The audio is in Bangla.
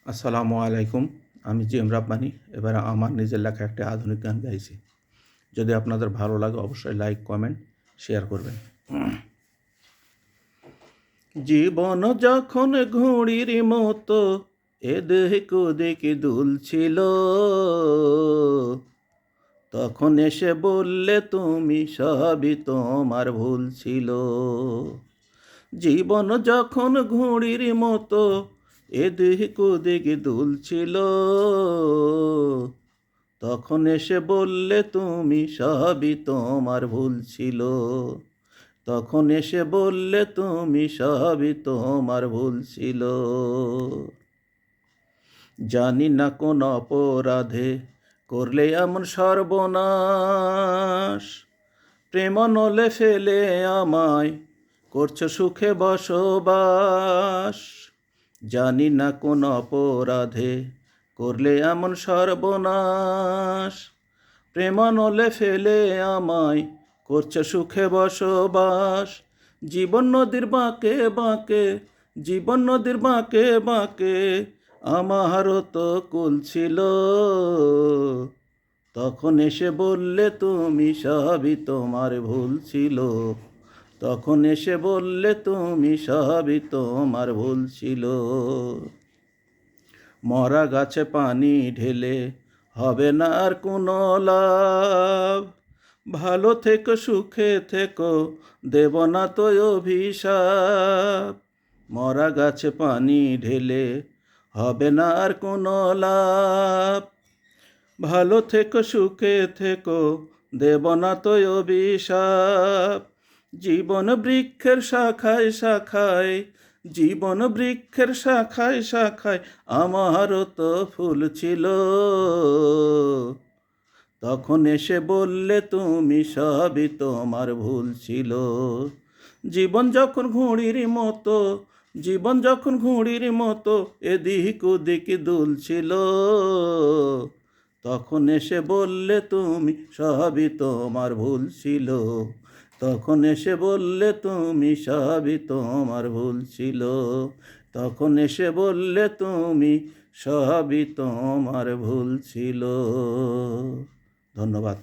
আসসালামু আলাইকুম। আমি জিএম রাব্বানী। এবারে আমার নিজের লেখা একটা আধুনিক গান গাইছি। যদি আপনাদের ভালো লাগে অবশ্যই লাইক, কমেন্ট, শেয়ার করবেন। জীবন যখন ঘুড়ির মতো এদিক ওদিক দুলছিল, তখন এসে বললে তুমি সবই তোমার ভুল ছিল। জীবন যখন ঘুড়ির মতো এদিক ওদিক দুলছিল, তখন এসে বললে তুমি সবই তোমার ভুল ছিল। তখন এসে বললে তুমি সবই তোমার ভুল ছিল। জানি না কোন অপরাধে করলে এমন সর্বনাশ, প্রেম নলে ফেলে আমায় করছো সুখে বসবাস। জানি না কোন অপরাধে করলে এমন সর্বনাশ, প্রেম নলে ফেলে আমায় করছো সুখে বসবাস। জীবন নদীর বাঁকে বাঁকে, জীবন নদীর বাঁকে বাঁকে আমারও তো কুল ছিল। তখন এসে বললে তুমি সবই তোমার ভুল ছিল। তখন এসে বললে তুমি সবই তোমার ভুল ছিল। মরা গাছে পানি ঢেলে হবে না আর কোনো লাভ, ভালো থেকো সুখে থেকো দেব না তো অভিশাপ। মরা গাছে পানি ঢেলে হবে না আর কোনো লাভ, ভালো থেকো সুখে থেকো দেব না তো অভিশাপ। জীবন বৃক্ষের শাখায় শাখায়, জীবন বৃক্ষের শাখায় শাখায় আমারও তো ফুল ছিল। তখন এসে বললে তুমি সবই তোমার ভুল ছিল। জীবন যখন ঘুড়ির মতো, জীবন যখন ঘুড়ির মতো এদিক ওদিক দুলছিল, তখন এসে বললে তুমি সবই তোমার ভুল ছিল। তখন এসে বললে তুমি সবই তোমার ভুল ছিল। তখন এসে বললে তুমি সবই তোমার ভুল ছিল। ধন্যবাদ।